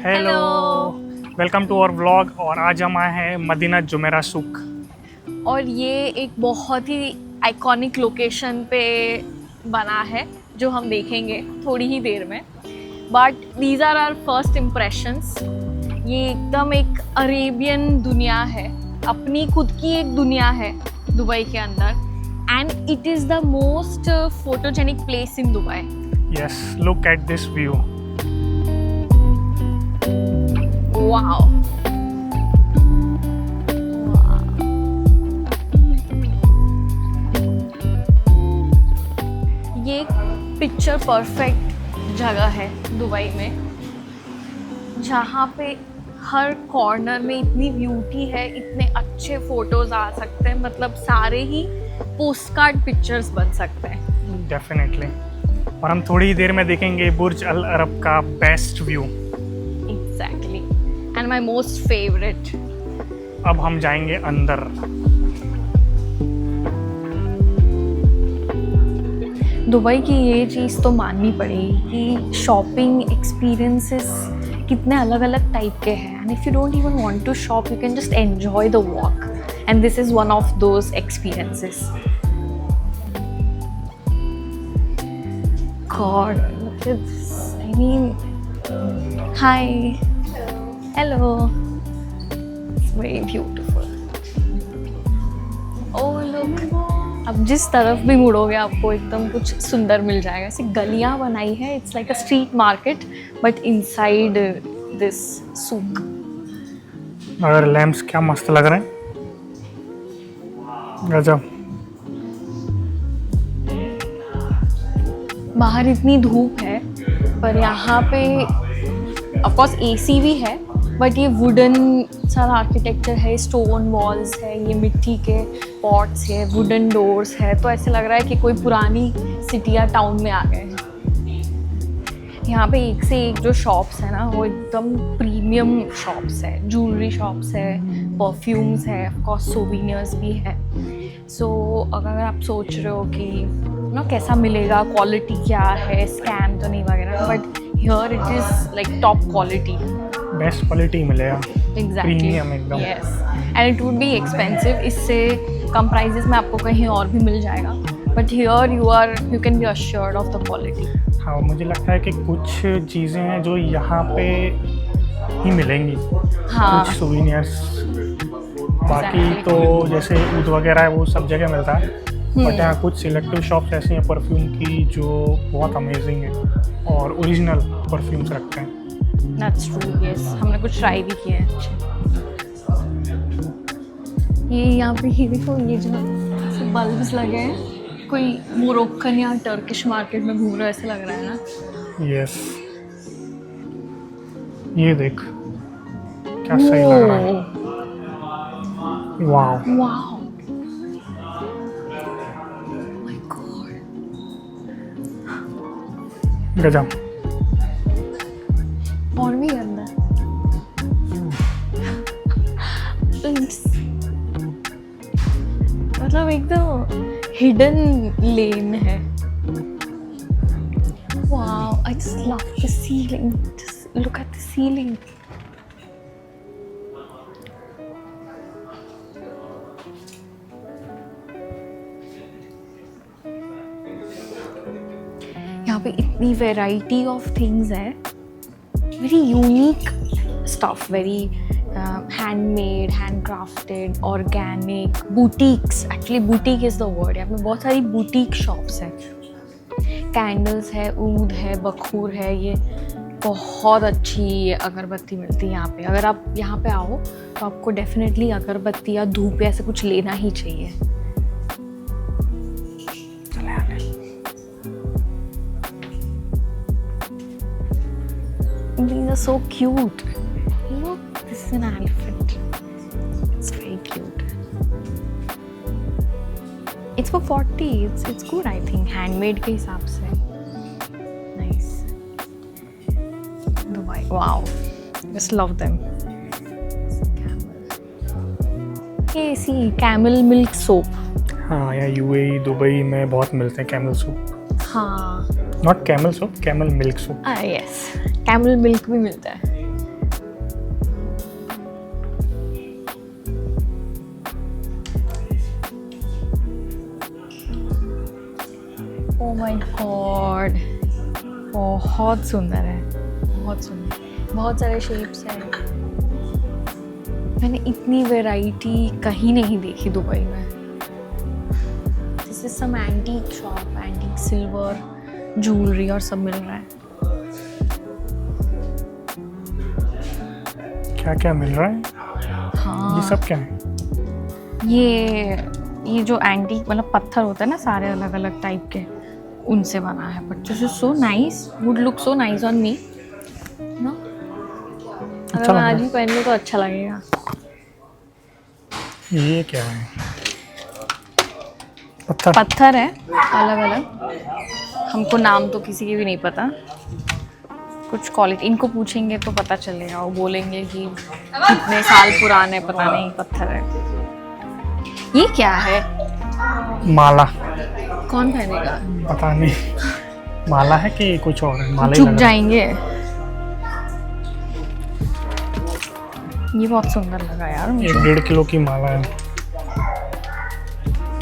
Hello, welcome to our vlog. और आज हम आए हैं मदीना जुमेरा सूक। और ये एक बहुत ही आइकॉनिक लोकेशन पे बना है जो हम देखेंगे थोड़ी ही देर में। But these are our first impressions. ये एकदम एक अरेबियन दुनिया है, अपनी खुद की एक दुनिया है दुबई के अंदर। And it is the most photogenic place in Dubai. Yes, look at this view. Wow, ये पिक्चर परफेक्ट जगह है दुबई में, जहाँ पे हर कॉर्नर में इतनी ब्यूटी है, इतने अच्छे फोटोज आ सकते हैं, मतलब सारे ही पोस्टकार्ड पिक्चर्स बन सकते हैं। डेफिनेटली। और हम थोड़ी ही देर में देखेंगे बुर्ज अल अरब का best view. Exactly, and my most favourite. अब हम जाएंगे अंदर। दुबई की ये चीज़ तो माननी पड़ेगी कि शॉपिंग एक्सपीरियंसेस कितने अलग अलग टाइप के हैं। And if you don't even want to shop, you can just enjoy the walk, and this is one of those experiences. God, look at this. I mean, hi. Hello. It's very beautiful. Oh, look. अब जिस तरफ भी मुड़ोगे आपको एकदम कुछ सुंदर मिल जाएगा। ऐसी गलियां बनाई है, it's like a street market but inside this souk. और लैम्प्स क्या मस्त लग रहे हैं, गजब। बाहर इतनी धूप है, पर यहाँ पे ऑफकोर्स एसी भी है, बट ये वुडन सारा आर्किटेक्चर है, स्टोन वॉल्स है, ये मिट्टी के पॉट्स है, वुडन डोर्स है, तो ऐसे लग रहा है कि कोई पुरानी सिटी या टाउन में आ गए हैं। यहाँ पे एक से एक जो शॉप्स है ना, वो एकदम प्रीमियम शॉप्स है, ज्वेलरी शॉप्स है, परफ्यूम्स है, ऑफकोर्स सोविनियर्स भी है। सो अगर आप सोच रहे हो कि ना कैसा मिलेगा, क्वालिटी क्या है, स्कैम तो नहीं वगैरह, but here it is like top quality, best quality मिलेगा। एग्जैक्टली, प्रीमियम एकदम। Yes, and it would be expensive. इससे कम प्राइजेस में आपको कहीं और भी मिल जाएगा, but here you can be assured of the quality. हाँ, मुझे लगता है कि कुछ चीज़ें हैं जो यहाँ पे ही मिलेंगी। हाँ, कुछ सोविनियर्स, बाकी तो जैसे ऊद वगैरह है वो सब जगह मिलता है, बट यहाँ कुछ सिलेक्टिव शॉप्स ऐसी हैं परफ्यूम की जो बहुत अमेजिंग है और ओरिजिनल परफ्यूम्स रखते हैं। दैट्स ट्रू, यस, हमने कुछ ट्राई भी किए हैं अच्छे। ये यहाँ पे ही देखो, ये जो बल्ब्स लगे हैं, कोई मोरक्कन या टर्किश मार्केट में घूम रहा है ऐसा लग रहा है ना। यस, ये देख क्या सही लग रहा है। वाओ, वाओ, माय गॉड, गजब। और भी अंदर मतलब एकदम हिडन लेन है। Wow, I just love the ceiling, just look at the ceiling. यहाँ पे इतनी वैरायटी ऑफ थिंग्स है, very unique stuff, very handmade, handcrafted, organic, boutiques. Actually boutique is the word. यहाँ पे बहुत सारी बुटीक शॉप्स हैं, कैंडल्स है, ऊद है, बखूर है, ये बहुत अच्छी अगरबत्ती मिलती है यहाँ पे। अगर आप यहाँ पे आओ तो आपको डेफिनेटली अगरबत्ती या धूप ऐसे कुछ लेना ही चाहिए। These are so cute. Look, this is an elephant. It's very cute. It's for 40. It's good, I think. Handmade के हिसाब से. Nice. Dubai. Wow. Just love them. Hey, see, camel milk soap. हाँ, यहाँ यूएई दुबई में बहुत मिलते हैं camel soup. हाँ, not camel soup, camel milk soup. Yes, camel milk भी मिलता है। ओ माय गॉड, बहुत सुंदर है, बहुत सुंदर, बहुत सारे शेप्स हैं। मैंने इतनी वैरायटी कहीं नहीं देखी दुबई में। This is some antique shop, antique silver jewellery और सब मिल रहा है। क्या क्या मिल रहा है? हाँ, ये सब क्या है? ये जो एंटीक मतलब पत्थर होता है ना सारे अलग अलग टाइप के, उनसे बना है। But this is so nice, would look so nice on me know. अगर अच्छा मैं लग आज रहा भी पहन लूँ तो अच्छा लगेगा। ये क्या है? पत्थर? पत्थर है अलग अलग, हमको नाम तो किसी के भी नहीं पता। कुछ क्वालिटी इनको पूछेंगे तो पता चलेगा, वो बोलेंगे कि कितने साल पुराने, पता नहीं पत्थर है। ये क्या है? माला? कौन पहनेगा? पता नहीं, माला है कि कुछ और है? माला ही चुप लग रहा है। जाएंगे। ये बहुत सुंदर लगा यार मुझे। 1.5 किलो की माला है,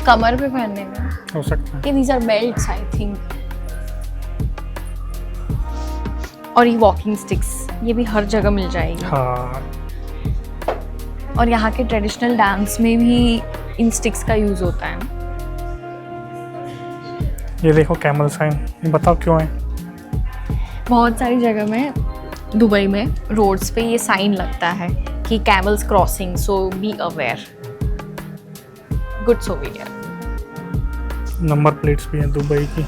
कमर पे पहनने में। हो सकता है। ये these are belts I think। और ये वॉकिंग स्टिक्स, ये भी हर जगह मिल जाएगी। हाँ, और यहाँ के ट्रेडिशनल डांस में भी इन स्टिक्स का यूज होता है। ये देखो कैमल साइन, ये बताओ क्यों है? बहुत सारी जगह में दुबई में रोड्स पे ये साइन लगता है कि camels crossing, so be aware. Good souvenir. Number plates भी हैं दुबई की,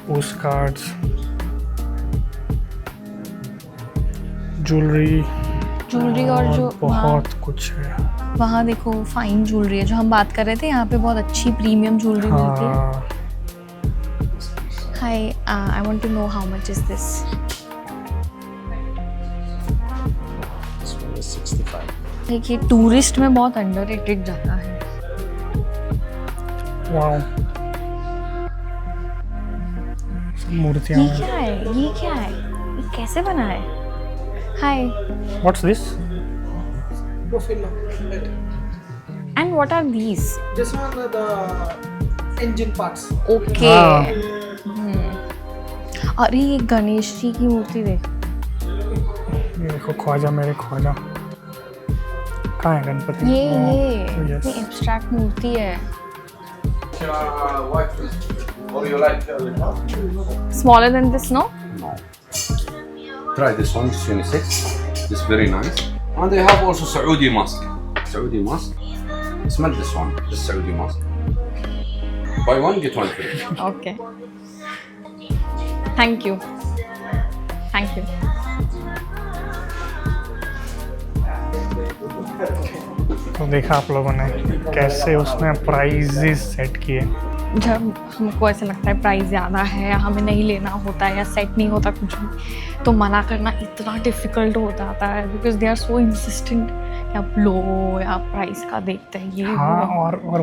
पोस्ट कार्ड्स, ज्वेलरी और जो बहुत कुछ है। वहाँ देखो फाइन ज्वेलरी है, जो हम बात कर रहे थे। यहाँ पे बहुत अच्छी प्रीमियम ज्वेलरी मिलती है। हाँ, hi, I want to know how much is this? This one is 65. देखिए, टूरिस्ट में बहुत अंडररेटेड जगह है। वाओ, मूर्तियाँ ये हैं। क्या है? ये क्या है? ये कैसे बना है? Hi, what's this? Profilo. And what are these? This one the engine parts. Okay. हाँ। अरे ये गणेश जी की मूर्ति देख। ये देखो ख्वाजा, मेरे ख्वाजा। कहाँ है गणपति? ये यस, एब्स्ट्रैक्ट मूर्ति है। Or you like the smaller than this, no? No. Try this one, it's 26. It's very nice. And they have also Saudi mask. Saudi mask. Smell this one, this Saudi mask. Buy one, get one free. Okay, thank you, thank you. तो देखा आप लोगों ने कैसे उसने prices set किए। जब हमको ऐसा लगता है प्राइस ज़्यादा है, हमें नहीं लेना होता है या सेट नहीं होता कुछ भी, तो मना करना इतना डिफ़िकल्ट हो जाता है, because they are so insistent कि आप लो या प्राइस का देखते हैं ये हाँ, वो। और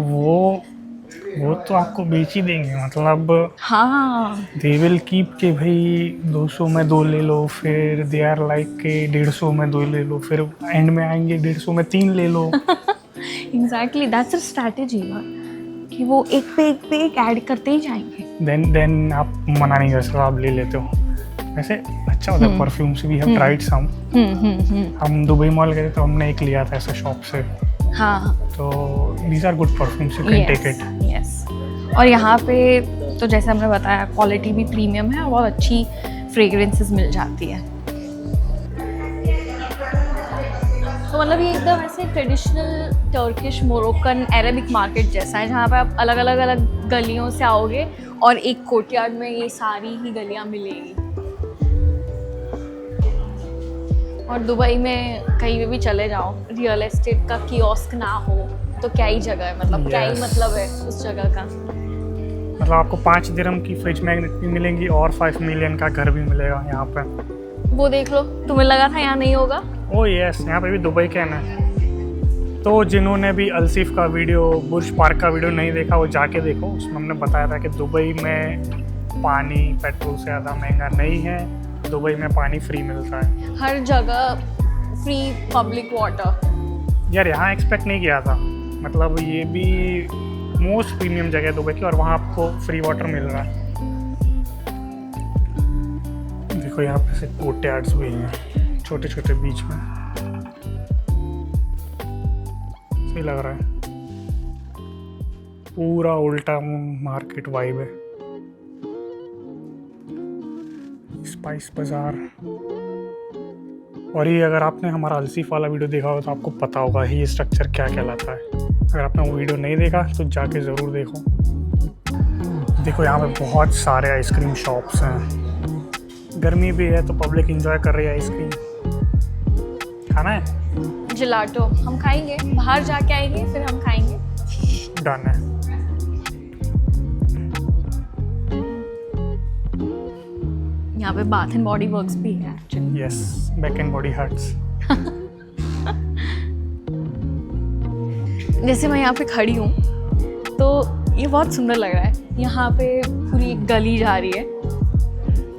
वो तो आपको बेच ही देंगे, मतलब हाँ, दे विल कीप के भाई 200 में 2 ले लो, फिर दे आर लाइक के 150 में 2 ले लो, फिर एंड में आएंगे 150 में 3 ले लो। एग्जैक्टली, दैट्स अ स्ट्रैटेजी कि वो एक पे एक ऐड करते ही जाएंगे। देन आप मना नहीं कर सकते, आप ले लेते हो। वैसे अच्छा होता है परफ्यूम्स, वी हैव ट्राइड सम। हम दुबई मॉल गए तो हमने एक लिया था ऐसे शॉप से, हाँ, तो these are good perfumes, you can take it. Yes. और यहाँ पे तो जैसे हमने बताया क्वालिटी भी प्रीमियम है और बहुत अच्छी फ्रेग्रेंसेस मिल जाती है। तो मतलब ये एकदम ऐसे traditional Turkish Moroccan Arabic market जैसा है, जहाँ पे आप अलग अलग गलियों से आओगे और एक कोर्टयार्ड में ये सारी ही गलियाँ मिलेगी। और दुबई में कहीं पे भी चले जाओ, रियल एस्टेट का कियोस्क ना हो तो क्या ही जगह है, मतलब क्या ही Yes. मतलब है उस जगह का। मतलब आपको 5 दिरहम की फ्रिज मैग्नेट भी मिलेंगी और 5 मिलियन का घर भी मिलेगा यहाँ पे। वो देख लो, तुम्हें लगा था यहाँ नहीं होगा? ओ यस, यहाँ पे भी दुबई का है ना। तो जिन्होंने भी अलसीफ का वीडियो, बुर्ज पार्क का वीडियो नहीं देखा, वो जाके देखो। उसमें हमने बताया था कि दुबई में पानी पेट्रोल से ज़्यादा महंगा नहीं है, दुबई में पानी फ्री मिलता है। हर जगह फ्री पब्लिक वाटर। यार यहाँ एक्सपेक्ट नहीं किया था, मतलब ये भी मोस्ट प्रीमियम जगह है दुबई की, और वहाँ आपको फ्री वाटर मिल रहा है। देखो यहाँ पे से कोर्टयार्ड्स भी हैं छोटे छोटे बीच में, सही लग रहा है। पूरा उल्टा मार्केट वाइब है। स्पाइस बाजार। और ये अगर आपने हमारा अलसीफ वाला वीडियो देखा हो तो आपको पता होगा ये स्ट्रक्चर क्या कहलाता है। अगर आपने वो वीडियो नहीं देखा तो जाके ज़रूर देखो। देखो यहाँ पे बहुत सारे आइसक्रीम शॉप्स हैं। गर्मी भी है तो पब्लिक एंजॉय कर रही है आइसक्रीम। खाना है जिलाटो हम खाएंगे, बाहर जाके आएंगे फिर हम खाएंगे। डन है। यहाँ पे बाथ एंड बॉडी वर्क्स भी है actually. Yes, back and body hurts. जैसे मैं यहाँ पे खड़ी हूँ तो ये बहुत सुंदर लग रहा है। यहाँ पे पूरी एक गली जा रही है,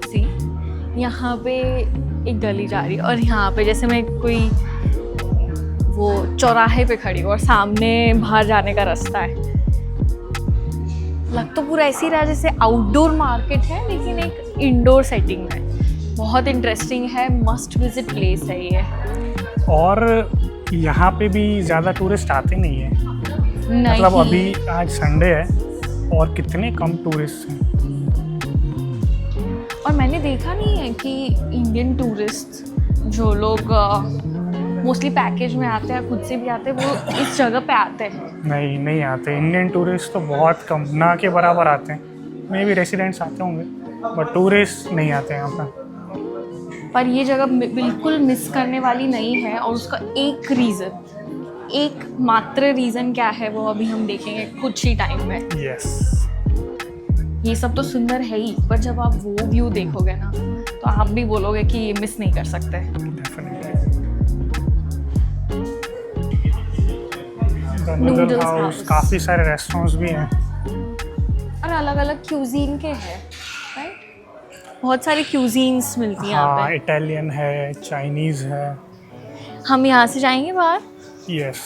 सी यहाँ पे एक गली जा रही है, और यहाँ पे जैसे मैं कोई वो चौराहे पे खड़ी हूँ और सामने बाहर जाने का रास्ता है। लग तो पूरा ऐसे ही रहा जैसे आउटडोर मार्केट है लेकिन एक इंडोर सेटिंग में। बहुत इंटरेस्टिंग है, मस्ट विजिट प्लेस है ये। और यहाँ पे भी ज़्यादा टूरिस्ट आते नहीं है। नहीं, मतलब अभी आज संडे है और कितने कम टूरिस्ट हैं। और मैंने देखा नहीं है कि इंडियन टूरिस्ट जो लोग मोस्टली पैकेज में आते हैं, खुद से भी आते हैं, वो इस जगह पे आते हैं। नहीं आते। इंडियन टूरिस्ट तो बहुत कम, ना के बराबर आते हैं। मे भी रेसिडेंट्स आते होंगे बट टूरिस्ट नहीं आते यहाँ पर। पर ये जगह बिल्कुल मिस करने वाली नहीं है, और उसका एक रीज़न, एक मात्र रीज़न क्या है वो अभी हम देखेंगे कुछ ही टाइम में। यस। ये सब तो सुंदर है ही, पर जब आप वो व्यू देखोगे ना तो आप भी बोलोगे कि ये मिस नहीं कर सकते। नूडल हाउस, काफ़ी सारे रेस्टोरेंट्स भी हैं और अलग अलग क्यूजीन के हैं, राइट? बहुत सारी क्यूजीन्स मिलती हैं यहाँ हाँ, पे। इटालियन है, चाइनीज़ है। हम यहाँ से जाएंगे बाहर। Yes.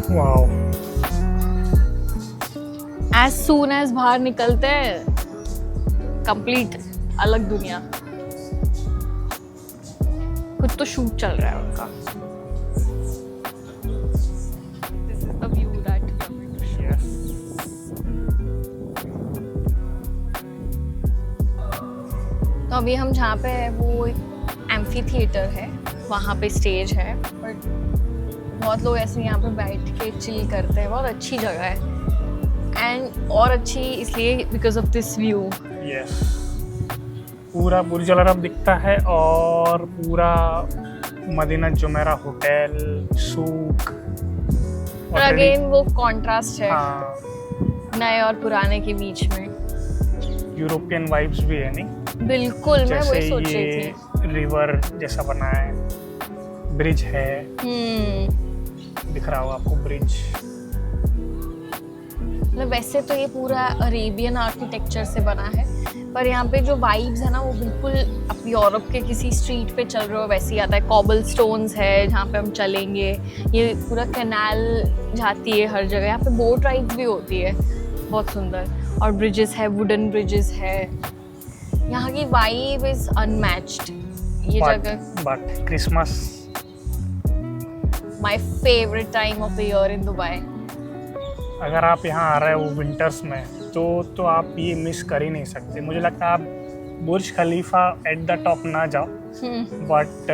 Wow. As soon as बाहर निकलते हैं, कंप्लीट अलग दुनिया। कुछ तो शूट चल रहा है उनका। This is the view that we are going to show. Yes. तो अभी हम जहाँ पे है वो एम्फी थिएटर है, वहाँ पे स्टेज है, बट बहुत लोग ऐसे यहाँ पे बैठ के चिल करते हैं। बहुत अच्छी जगह है, एंड और अच्छी इसलिए because of this view. Yes. पूरा बुर्ज अल अरब दिखता है और पूरा मदीना जुमेरा होटल, सूक। और अगेन वो कॉन्ट्रास्ट है हाँ, नए और पुराने के बीच में। यूरोपियन वाइब्स भी है नहीं? बिल्कुल, मैं जैसे वही सोच रही ये थी। रिवर जैसा बना है, ब्रिज है, दिख रहा होगा आपको ब्रिज। मतलब वैसे तो ये पूरा अरेबियन आर्किटेक्चर से बना है, पर यहाँ पे जो वाइब्स है ना वो बिल्कुल आप यूरोप के किसी स्ट्रीट पे चल रहे हो वैसे ही आता है। कॉबल स्टोन्स है जहाँ पे हम चलेंगे, ये पूरा कैनाल जाती है हर जगह। यहाँ पे बोट राइड्स भी होती है, बहुत सुंदर। और ब्रिजेस है, वुडन ब्रिजेस है। यहाँ की वाइब इज अनमैच्ड। ये जगह but Christmas, my favourite time of the year in Dubai. अगर आप यहाँ आ रहे हो विंटर्स में तो आप ये मिस कर ही नहीं सकते। मुझे लगता है आप बुर्ज खलीफा एट द टॉप ना जाओ, बट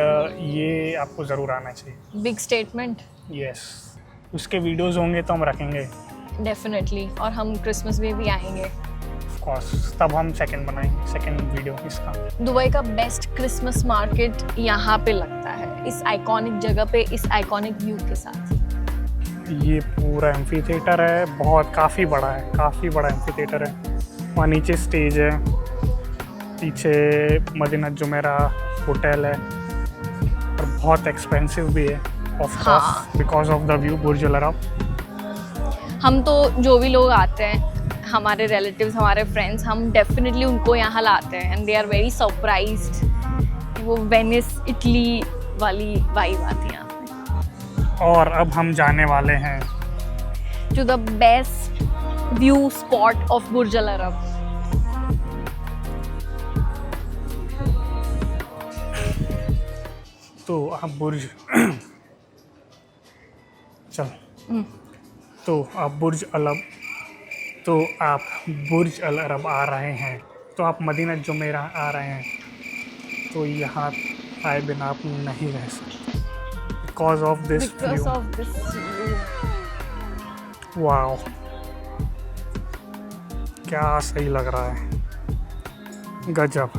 ये आपको ज़रूर आना चाहिए। Big statement. यस। उसके वीडियोस होंगे तो हम रखेंगे डेफिनेटली, और हम क्रिसमस में भी आएंगे ऑफ कोर्स। तब हम सेकंड बनाएंगे, सेकंड वीडियो इसका। दुबई का बेस्ट क्रिसमस मार्केट यहाँ पे लगता है, इस आइकॉनिक जगह पे, इस आइकॉनिक व्यू के साथ। ये पूरा एम्फी थिएटर है, काफ़ी बड़ा है, काफ़ी बड़ा एम्फी थिएटर है। वहाँ नीचे स्टेज है, पीछे मदीना जुमेरा होटल है, और बहुत एक्सपेंसिव भी है of course because of the view Burj Al Arab. हम तो जो भी लोग आते हैं हमारे रिलेटिव्स, हमारे फ्रेंड्स, हम डेफिनेटली उनको यहाँ लाते हैं and they are very surprised. वो वेनिस इटली वाली वाइब आती है यहाँ पे। और अब हम जाने वाले हैं to the best view spot of Burj Al Arab. तो आप बुर्ज चल तो आप बुर्ज अल अरब आ रहे हैं, तो आप मदीना जुमेरा आ रहे हैं, तो यहाँ आए बिना आप नहीं रह सकते because of this view. Wow, क्या सही लग रहा है। गजब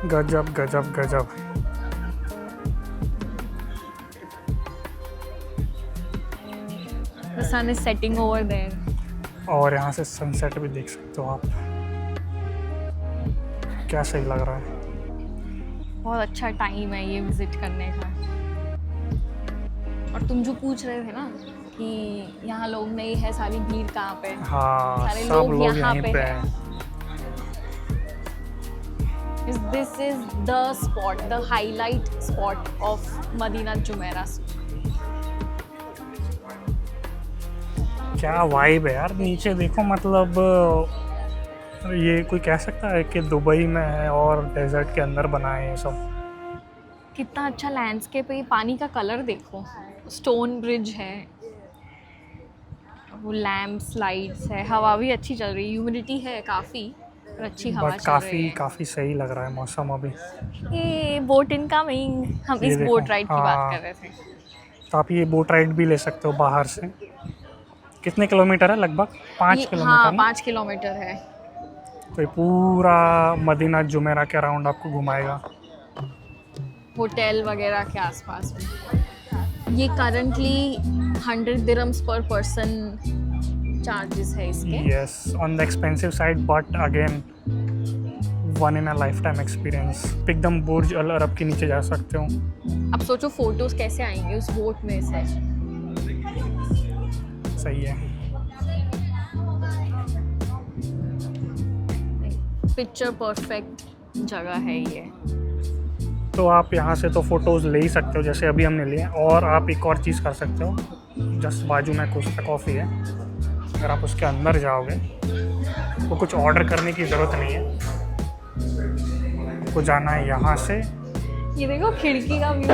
गजब गजब गजब। The sun is setting over there. और यहाँ से सनसेट भी देख सकते हो आप। क्या सही लग रहा है। बहुत अच्छा टाइम है ये विजिट करने का। और तुम जो पूछ रहे थे ना कि यहाँ लोग नहीं है, सारी भीड़ कहाँ पे? हाँ, सारे सब लोग यहीं पे हैं। This is the spot, the highlight spot of Madina Jumeirah. क्या वाइब है यार, नीचे देखो। मतलब ये कोई कह सकता है कि दुबई में है और डेजर्ट के अंदर बनाए हैं सब। कितना अच्छा लैंडस्केप है। ये पानी का कलर देखो, स्टोन ब्रिज है, वो लैम्प्स, लाइट्स है, हवा भी अच्छी चल रही है, ह्यूमिडिटी है काफ़ी और अच्छी हवा बट चल रही है। काफ़ी सही लग रहा है मौसम अभी। ये बोट इनकमिंग, हम ये इस देखो, बोट राइड की बात हाँ। कर रहे थे। तो आप ये बोट राइड भी ले सकते हो बाहर से। कितने किलोमीटर है? लगभग 5 किलोमीटर हाँ, ना? 5 किलोमीटर है। तो ये पूरा मदीना जुमेरा के अराउंड आपको घुमाएगा, होटल वगैरह के आसपास में। ये करंटली 100 दिरहम्स पर पर्सन चार्जेस है इसके। Yes, on the expensive side, but again one in a life time experience. एकदम बुर्ज अल अरब के नीचे जा सकते हो। अब सोचो फोटोज कैसे आएंगे उस बोट में से। सही है। पिक्चर परफेक्ट जगह है ये। तो आप यहाँ से तो फ़ोटोज़ ले ही सकते हो जैसे अभी हमने लिए, और आप एक और चीज़ कर सकते हो। जस्ट बाजू में कोस्टा कॉफ़ी है, अगर आप उसके अंदर जाओगे तो कुछ ऑर्डर करने की ज़रूरत नहीं है। आपको जाना है यहाँ से, ये देखो खिड़की का व्यू,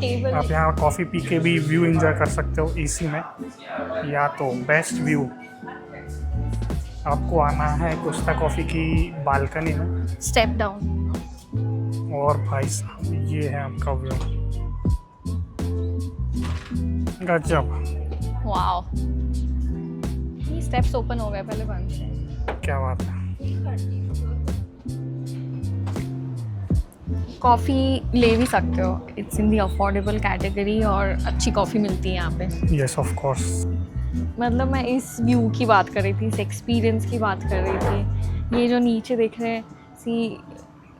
टेबल। आप यहाँ कॉफ़ी पी के भी व्यू एंजॉय कर सकते हो एसी में, या तो बेस्ट व्यू आपको आना है कोस्टा कॉफ़ी की बालकनी में। Step down. और भाई साहब ये है आपका व्यू। गजब, वाओ, ये स्टेप्स ओपन हो गए, पहले बंद थे। क्या बात है। कॉफ़ी ले भी सकते हो, it's in the affordable category और अच्छी कॉफ़ी मिलती है यहाँ पे। Yes of course. मतलब मैं इस व्यू की बात कर रही थी, इस एक्सपीरियंस की बात कर रही थी। ये जो नीचे देख रहे हैं, सी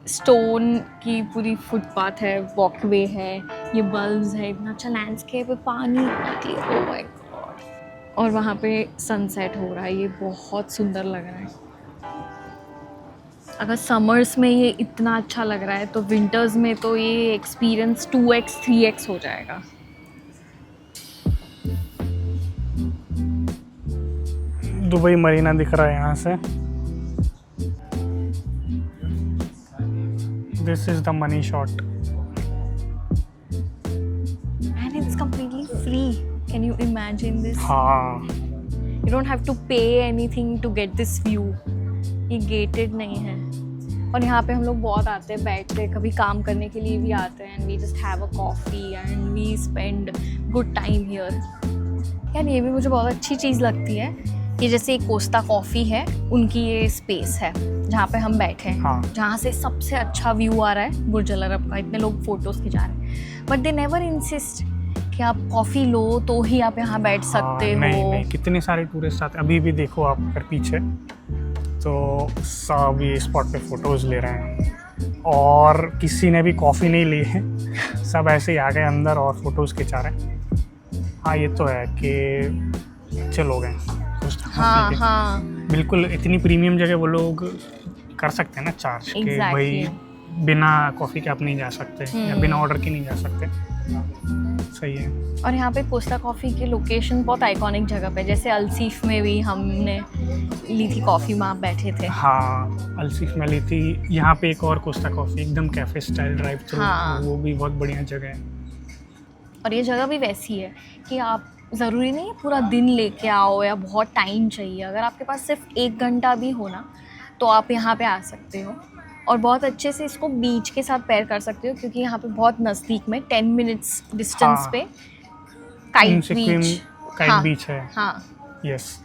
स्टोन की पूरी फुटपाथ है, वॉकवे है, ये बल्ब्स है, इतना अच्छा लैंडस्केप है, पानी, ओह माय गॉड। और वहाँ पे सनसेट हो रहा है, ये बहुत सुंदर लग रहा है। अगर समर्स में ये इतना अच्छा लग रहा है तो विंटर्स में तो ये एक्सपीरियंस 2x 3x हो जाएगा। दुबई मरीना दिख रहा है यहाँ से। This is the money shot and it's completely free. Can you imagine this? हाँ, You don't have to pay anything to get this view. ये gated नहीं है। और यहाँ पे हम लोग बहुत आते हैं, बैठते हैं, कभी काम करने के लिए भी आते हैं, and we just have a coffee and we spend good time here. यार ये भी मुझे बहुत अच्छी चीज़ लगती है कि जैसे एक कोस्टा कॉफ़ी है, उनकी ये स्पेस है जहाँ पे हम बैठे हैं, हाँ। जहाँ से सबसे अच्छा व्यू आ रहा है बुर्ज अल अरब का। इतने लोग फोटोज़ खिंचा रहे हैं, बट दे नेवर इंसिस्ट कि आप कॉफ़ी लो तो ही आप यहाँ बैठ सकते हो। नहीं, कितने सारे टूरिस्ट आते हैं। अभी भी देखो आप अगर पीछे, तो सब ये स्पॉट पे फ़ोटोज़ ले रहे हैं और किसी ने भी कॉफ़ी नहीं ली है, सब ऐसे ही आ गए अंदर और फ़ोटोज़ खिंचा रहे हैं। हाँ, ये तो है कि अच्छे लोग हैं। हाँ कॉफ़ी के। हाँ बिल्कुल इतनी प्रीमियम जगह वो लोग कर सकते हैं ना चार्ज के Exactly. भाई बिना कॉफ़ी के आप नहीं जा सकते या बिना ऑर्डर के नहीं जा सकते। सही है। और यहाँ पे कोस्टा कॉफ़ी की लोकेशन बहुत आइकॉनिक जगह पे, जैसे अलसीफ में भी हमने ली थी कॉफ़ी, वहाँ बैठे थे। हाँ अलसीफ में ली थी। यहाँ पे एक और कोस्टा कॉफ़ी एकदम कैफ़े स्टाइल ड्राइव थ्रू, हाँ। वो भी बहुत बढ़िया जगह है। और ये जगह भी वैसी है कि आप ज़रूरी नहीं है पूरा दिन लेके आओ या बहुत टाइम चाहिए, अगर आपके पास सिर्फ 1 घंटा भी हो ना तो आप यहाँ पे आ सकते हो और बहुत अच्छे से इसको बीच के साथ पेयर कर सकते हो, क्योंकि यहाँ पे बहुत नज़दीक में 10 मिनट्स डिस्टेंस हाँ। पे इन काइट सिक्किम बीच। काइट हाँ, बीच है। हाँ यस।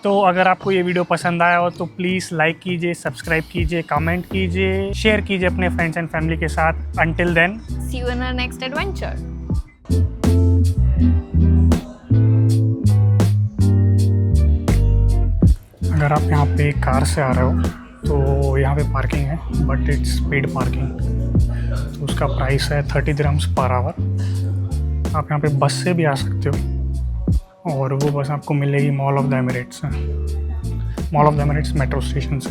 तो अगर आपको ये वीडियो पसंद आया हो तो प्लीज़ लाइक कीजिए, सब्सक्राइब कीजिए, कमेंट कीजिए, शेयर कीजिए अपने फ्रेंड्स एंड फैमिली के साथ। Until then see you in our next adventure. अगर आप यहाँ पे कार से आ रहे हो तो यहाँ पे पार्किंग है, बट इट्स पेड पार्किंग, तो उसका प्राइस है 30 dirhams पर आवर। आप यहाँ पे बस से भी आ सकते हो और वो बस आपको मिलेगी मॉल ऑफ द एमिरेट्स से, mall of the Emirates metro station से।